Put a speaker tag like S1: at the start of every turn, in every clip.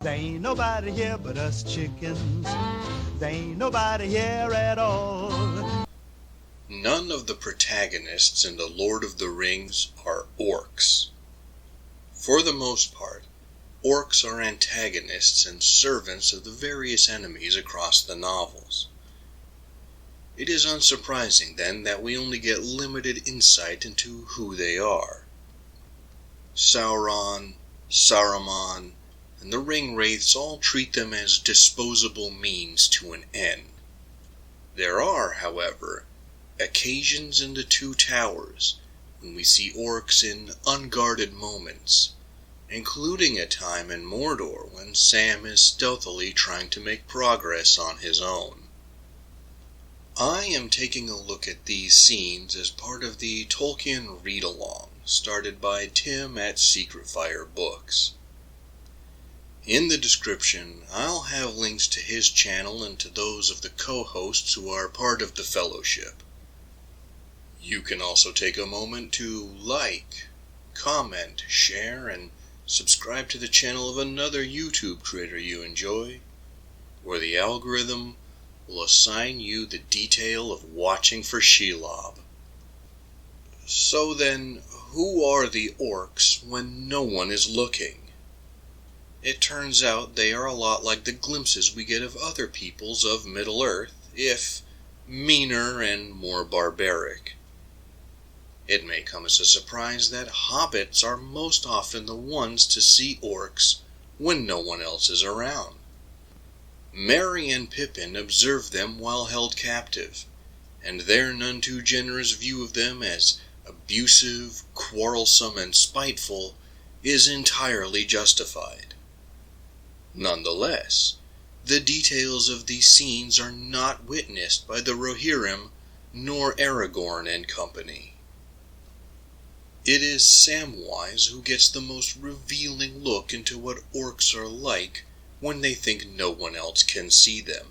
S1: There ain't nobody here but us chickens. There ain't nobody here at all.
S2: None of the protagonists in The Lord of the Rings are orcs. For the most part, orcs are antagonists and servants of the various enemies across the novels. It is unsurprising, then, that we only get limited insight into who they are. Sauron, Saruman, and the Ringwraiths all treat them as disposable means to an end. There are, however, occasions in the Two Towers when we see orcs in unguarded moments, including a time in Mordor when Sam is stealthily trying to make progress on his own. I am taking a look at these scenes as part of the Tolkien Read-Along, started by Tim at Secret Fire Books. In the description, I'll have links to his channel and to those of the co-hosts who are part of the fellowship. You can also take a moment to like, comment, share, and subscribe to the channel of another YouTube creator you enjoy, where the algorithm will assign you the detail of watching for Shelob. So then, who are the orcs when no one is looking? It turns out they are a lot like the glimpses we get of other peoples of Middle-earth, if meaner and more barbaric. It may come as a surprise that hobbits are most often the ones to see orcs when no one else is around. Merry and Pippin observe them while held captive, and their none too generous view of them as abusive, quarrelsome, and spiteful is entirely justified. Nonetheless, the details of these scenes are not witnessed by the Rohirrim nor Aragorn and company. It is Samwise who gets the most revealing look into what orcs are like when they think no one else can see them.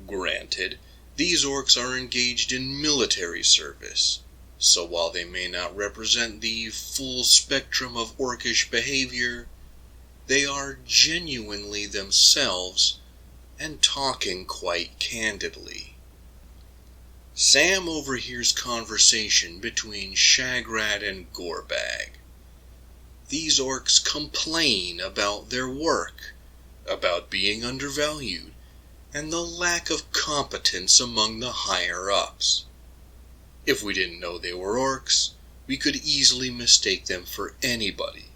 S2: Granted, these orcs are engaged in military service, so while they may not represent the full spectrum of orcish behavior, they are genuinely themselves and talking quite candidly. Sam overhears conversation between Shagrad and Gorbag. These orcs complain about their work, about being undervalued, and the lack of competence among the higher-ups. If we didn't know they were orcs, we could easily mistake them for anybody,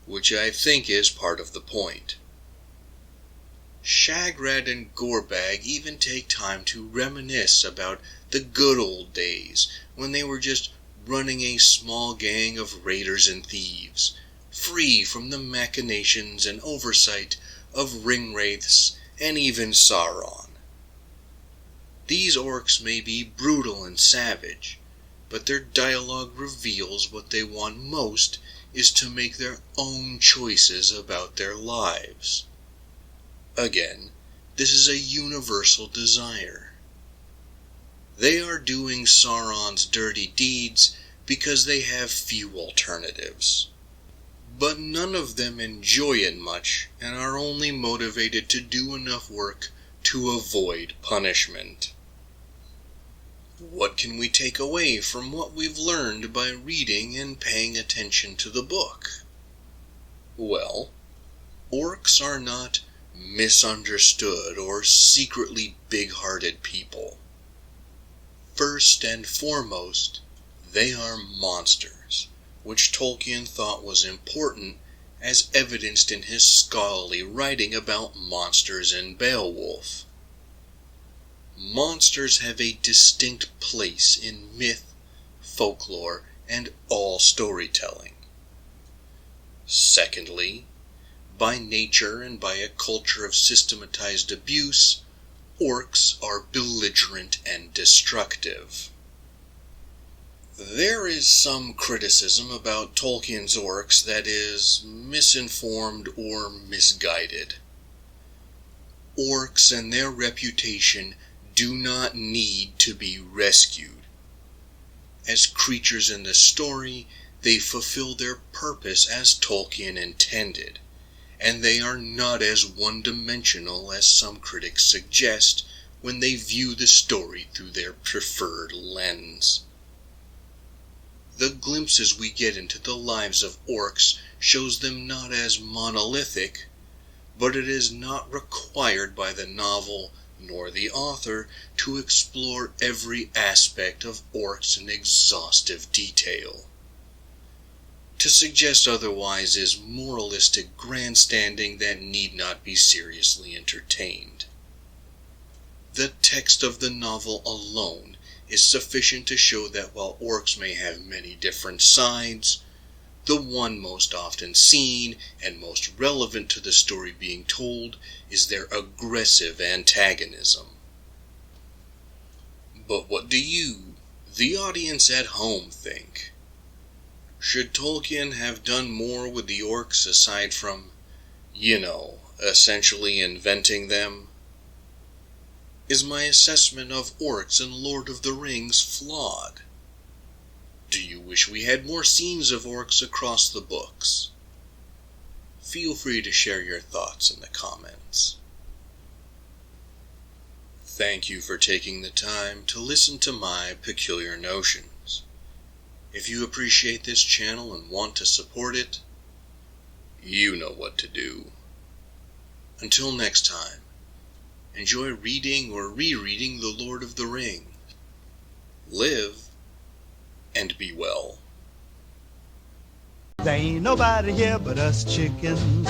S2: which I think is part of the point. Shagrad and Gorbag even take time to reminisce about the good old days when they were just running a small gang of raiders and thieves, free from the machinations and oversight of Ringwraiths and even Sauron. These orcs may be brutal and savage, but their dialogue reveals what they want most is to make their own choices about their lives. Again, this is a universal desire. They are doing Sauron's dirty deeds because they have few alternatives. But none of them enjoy it much and are only motivated to do enough work to avoid punishment. What can we take away from what we've learned by reading and paying attention to the book? Well, orcs are not misunderstood or secretly big-hearted people. First and foremost, they are monsters, which Tolkien thought was important as evidenced in his scholarly writing about monsters in Beowulf. Monsters have a distinct place in myth, folklore, and all storytelling. Secondly, by nature and by a culture of systematized abuse, orcs are belligerent and destructive. There is some criticism about Tolkien's orcs that is misinformed or misguided. Orcs and their reputation do not need to be rescued. As creatures in the story, they fulfill their purpose as Tolkien intended, and they are not as one-dimensional as some critics suggest when they view the story through their preferred lens. The glimpses we get into the lives of orcs shows them not as monolithic, but it is not required by the novel nor the author to explore every aspect of orcs in exhaustive detail. To suggest otherwise is moralistic grandstanding that need not be seriously entertained. The text of the novel alone is sufficient to show that while orcs may have many different sides, the one most often seen and most relevant to the story being told is their aggressive antagonism. But what do you, the audience at home, think? Should Tolkien have done more with the orcs aside from, essentially inventing them? Is my assessment of orcs in Lord of the Rings flawed? Do you wish we had more scenes of orcs across the books? Feel free to share your thoughts in the comments. Thank you for taking the time to listen to my peculiar notions. If you appreciate this channel and want to support it, you know what to do. Until next time, enjoy reading or rereading The Lord of the Rings. Live and be well.
S1: There ain't nobody here but us chickens.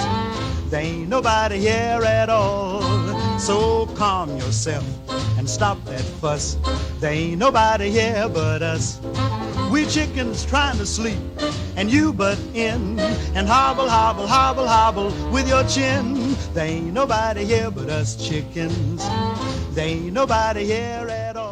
S1: There ain't nobody here at all. So calm yourself and stop that fuss. There ain't nobody here but us. We chickens trying to sleep, and you butt in and hobble, hobble, hobble, hobble with your chin. There ain't nobody here but us chickens. There ain't nobody here at all.